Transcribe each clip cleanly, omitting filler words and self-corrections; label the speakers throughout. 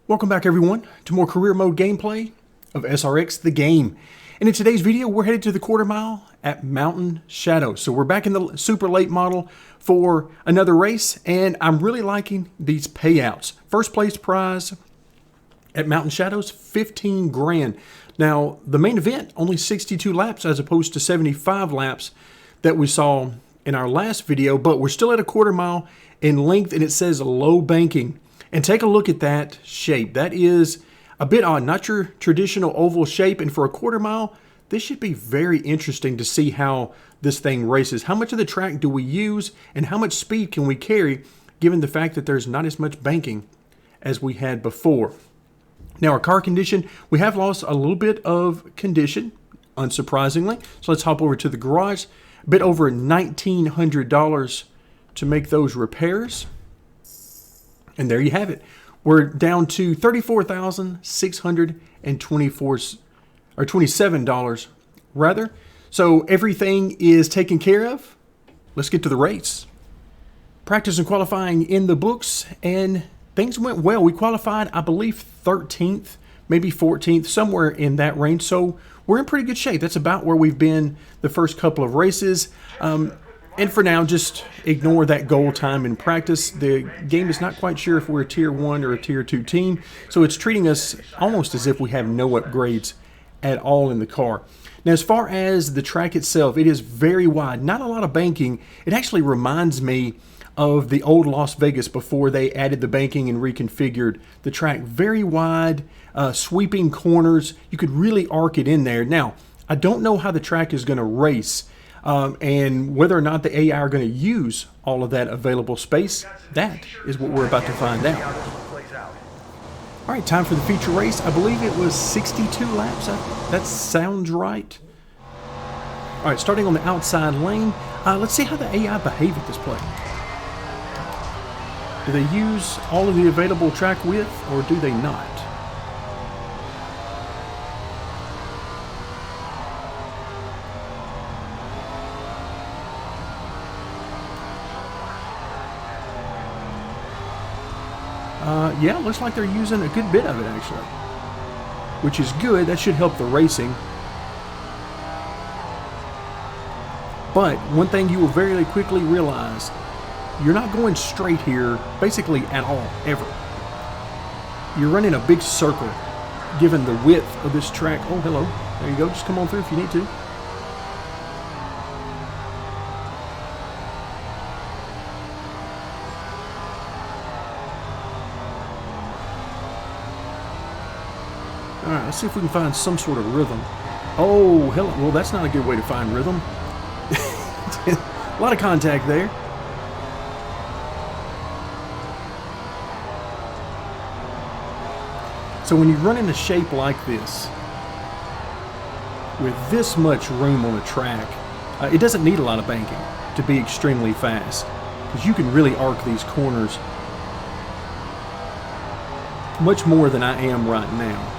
Speaker 1: Welcome back everyone to more career mode gameplay of SRX the game. And in today's video we're headed to the quarter mile at Mountain Shadows. So we're back in the super late model for another race, and I'm really liking these payouts. First place prize at Mountain Shadows, 15 grand. Now the main event only 62 laps as opposed to 75 laps that we saw in our last video, but we're still at a quarter mile in length and it says low banking. And take a look at that shape. That is a bit odd, not your traditional oval shape. And for a quarter mile, this should be very interesting to see how this thing races. How much of the track do we use and how much speed can we carry given the fact that there's not as much banking as we had before. Now our car condition, we have lost a little bit of condition, unsurprisingly. So let's hop over to the garage. A bit over $1,900 to make those repairs. And there you have it. We're down to $34,624 or $27 rather. So everything is taken care of. Let's get to the race. Practice and qualifying in the books, and things went well. We qualified, I believe, 13th, maybe 14th, somewhere in that range. So we're in pretty good shape. That's about where we've been the first couple of races. And for now, just ignore that goal time in practice. The game is not quite sure if we're a Tier 1 or a Tier 2 team, so it's treating us almost as if we have no upgrades at all in the car. Now, as far as the track itself, it is very wide, not a lot of banking. It actually reminds me of the old Las Vegas before they added the banking and reconfigured the track. Very wide, sweeping corners. You could really arc it in there. Now, I don't know how the track is going to race. And whether or not the AI are going to use all of that available space, that is what we're about to find out. All right, time for the feature race. I believe it was 62 laps. That sounds right. All right, starting on the outside lane. Let's see how the AI behave at this play. Do they use all of the available track width, or do they not? Yeah, looks like they're using a good bit of it actually, which is good. That should help the racing. But one thing you will very quickly realize, you're not going straight here basically at all, ever. You're running a big circle given the width of this track. Oh, hello. There you go. Just come on through if you need to. All right, let's see if we can find some sort of rhythm. Oh, hell, well, that's not a good way to find rhythm. A lot of contact there. So when you run in a shape like this, with this much room on the track, it doesn't need a lot of banking to be extremely fast, because you can really arc these corners much more than I am right now.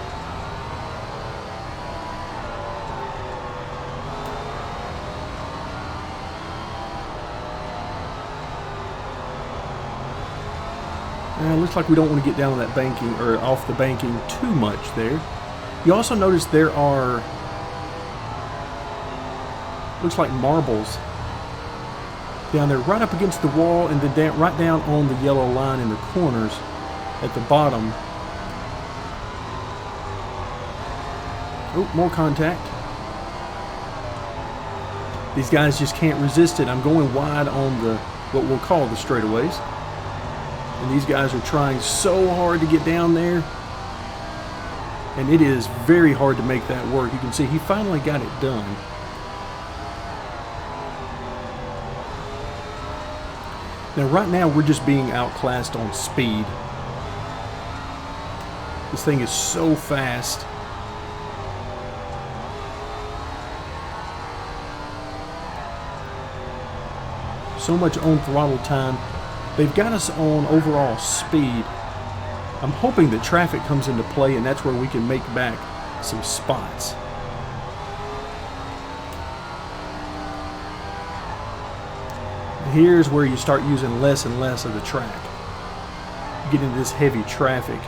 Speaker 1: Looks like we don't want to get down on that banking or off the banking too much there. You also notice there are, looks like marbles down there right up against the wall, and then right down on the yellow line in the corners at the bottom. Oh, more contact. These guys just can't resist it. I'm going wide on the what we'll call the straightaways. And these guys are trying so hard to get down there. And it is very hard to make that work. You can see he finally got it done. Now right now we're just being outclassed on speed. This thing is so fast. So much on throttle time. They've got us on overall speed. I'm hoping that traffic comes into play, and that's where we can make back some spots. Here's where you start using less and less of the track. You get into this heavy traffic.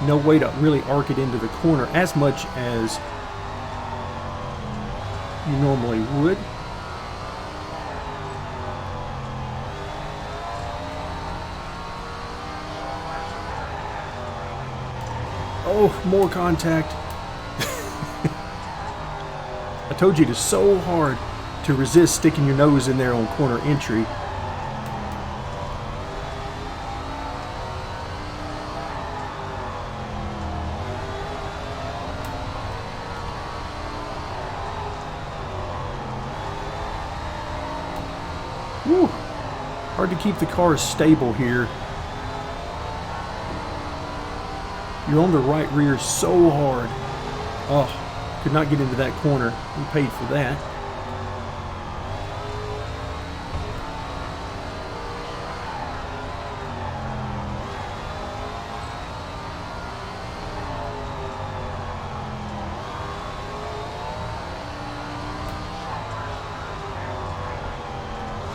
Speaker 1: no way to really arc it into the corner as much as you normally would. Oh, more contact. I told you it is so hard to resist sticking your nose in there on corner entry. Whew. Hard to keep the car stable here. You're on the right rear so hard. Oh, could not get into that corner. We paid for that.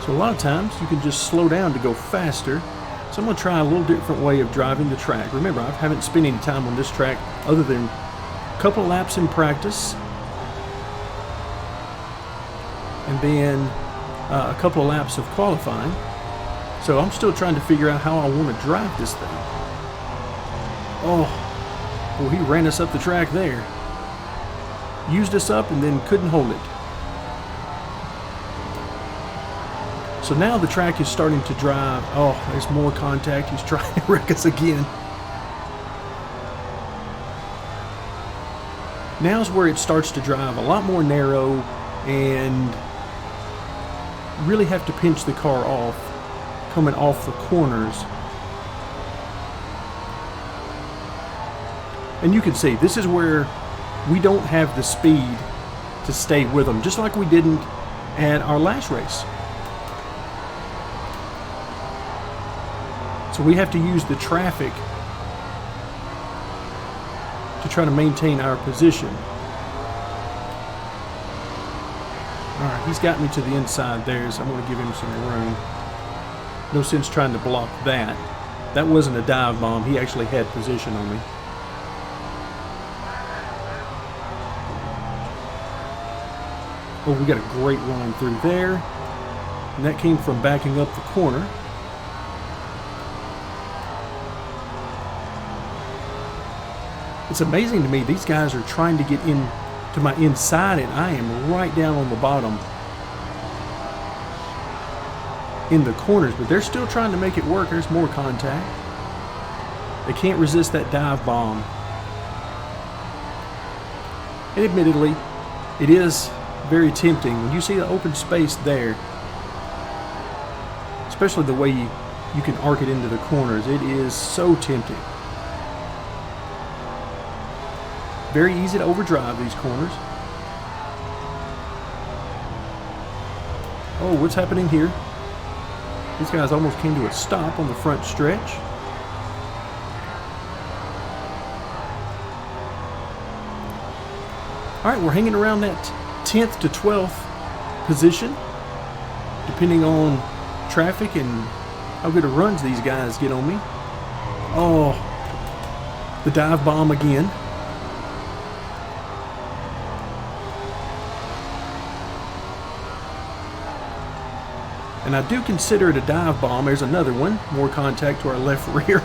Speaker 1: So a lot of times you can just slow down to go faster. So I'm going to try a little different way of driving the track. Remember, I haven't spent any time on this track other than a couple of laps in practice and then a couple of laps of qualifying. So I'm still trying to figure out how I want to drive this thing. Oh, well, he ran us up the track there. Used us up and then couldn't hold it. So now the track is starting to drive. Oh, there's more contact. He's trying to wreck us again. Now's where it starts to drive a lot more narrow and really have to pinch the car off coming off the corners. And you can see this is where we don't have the speed to stay with them, just like we didn't at our last race. So we have to use the traffic to try to maintain our position. Alright, he's got me to the inside there, so I'm going to give him some room. No sense trying to block that. That wasn't a dive bomb. He actually had position on me. Oh, we got a great line through there. And that came from backing up the corner. It's amazing to me, these guys are trying to get in to my inside and I am right down on the bottom in the corners, but they're still trying to make it work. There's more contact. They can't resist that dive bomb. And admittedly, it is very tempting when you see the open space there, especially the way you can arc it into the corners. It is so tempting. Very easy to overdrive these corners. Oh, what's happening here? These guys almost came to a stop on the front stretch. All right, we're hanging around that 10th to 12th position, depending on traffic and how good of runs these guys get on me. Oh, the dive bomb again. And I do consider it a dive bomb. There's another one. More contact to our left rear.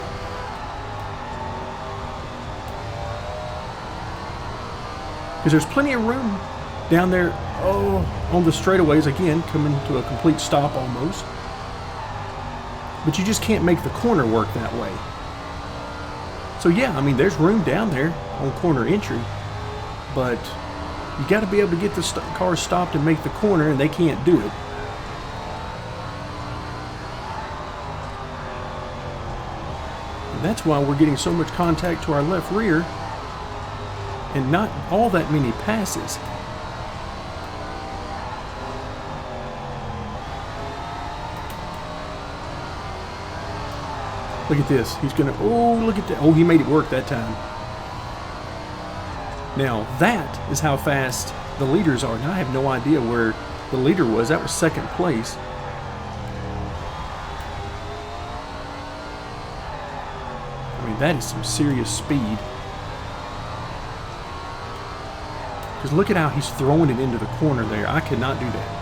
Speaker 1: Because there's plenty of room down there, oh, on the straightaways, again, coming to a complete stop almost. But you just can't make the corner work that way. So yeah, I mean, there's room down there on corner entry. But you got to be able to get the car stopped and make the corner, and they can't do it. And that's why we're getting so much contact to our left rear and not all that many passes. Look at this. He's going to, oh, look at that. Oh, he made it work that time. Now, that is how fast the leaders are. Now, I have no idea where the leader was. That was second place. I mean, that is some serious speed. Because look at how he's throwing it into the corner there. I could not do that.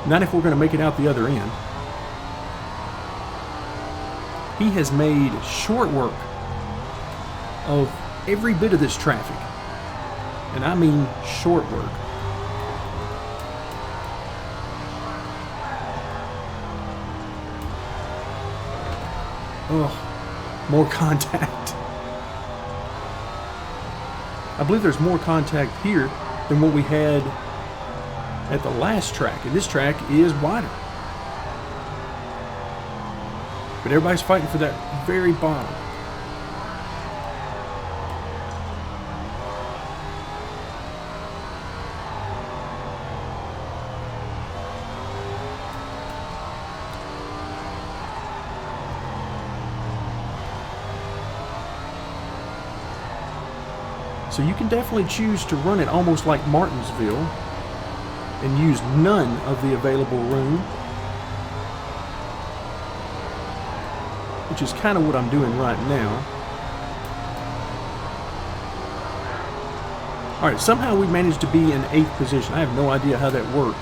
Speaker 1: Not if we're going to make it out the other end. He has made short work of every bit of this traffic. And I mean short work. Oh, more contact. I believe there's more contact here than what we had at the last track. And this track is wider. But everybody's fighting for that very bottom. So you can definitely choose to run it almost like Martinsville and use none of the available room, which is kind of what I'm doing right now. All right, somehow we managed to be in 8th position. I have no idea how that worked.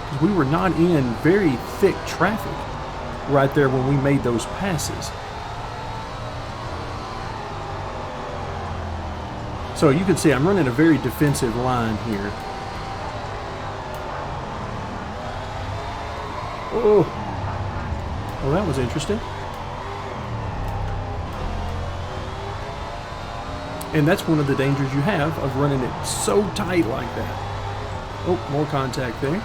Speaker 1: Because we were not in very thick traffic right there when we made those passes. So you can see I'm running a very defensive line here. Oh, well, that was interesting. And that's one of the dangers you have of running it so tight like that. Oh, more contact there.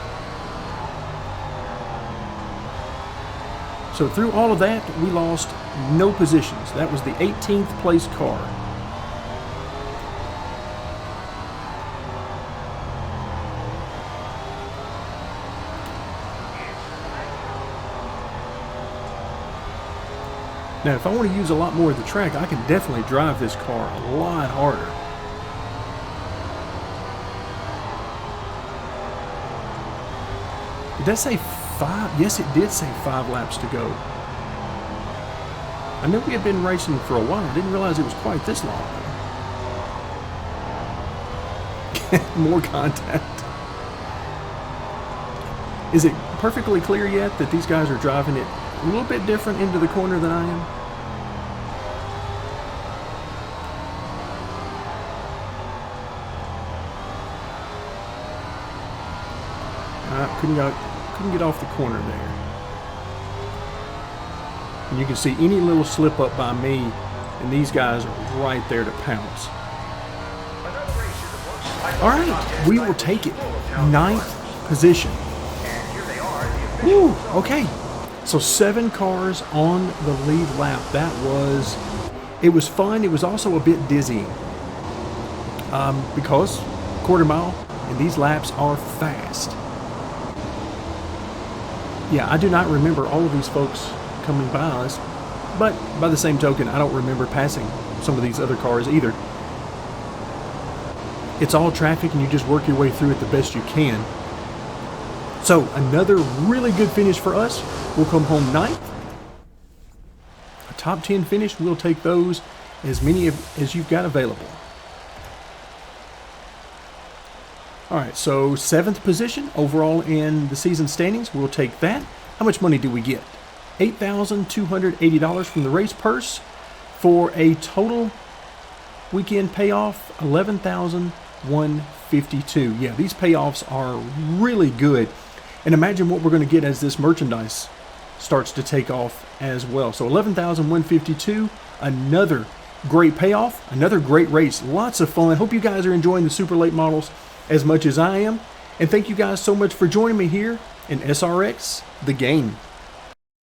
Speaker 1: So through all of that, we lost no positions. That was the 18th place car. Now, if I want to use a lot more of the track, I can definitely drive this car a lot harder. Did that say 5? Yes, it did say 5 laps to go. I knew we had been racing for a while. I didn't realize it was quite this long. More contact. Is it perfectly clear yet that these guys are driving it a little bit different into the corner than I am? Couldn't get off the corner there. And you can see any little slip up by me, and these guys are right there to pounce. All right, we will take it. 9th position. Woo, okay. So 7 cars on the lead lap. It was fun. It was also a bit dizzying because quarter mile and these laps are fast. Yeah, I do not remember all of these folks coming by us, but by the same token, I don't remember passing some of these other cars either. It's all traffic and you just work your way through it the best you can. So another really good finish for us. We'll come home 9th. A top 10 finish, we'll take those, as many as you've got available. All right, so 7th position overall in the season standings. We'll take that. How much money do we get? $8,280 from the race purse for a total weekend payoff, $11,152. Yeah, these payoffs are really good. And imagine what we're going to get as this merchandise starts to take off as well. So $11,152, another great payoff, another great race. Lots of fun. Hope you guys are enjoying the super late models as much as I am. And thank you guys so much for joining me here in SRX, the game.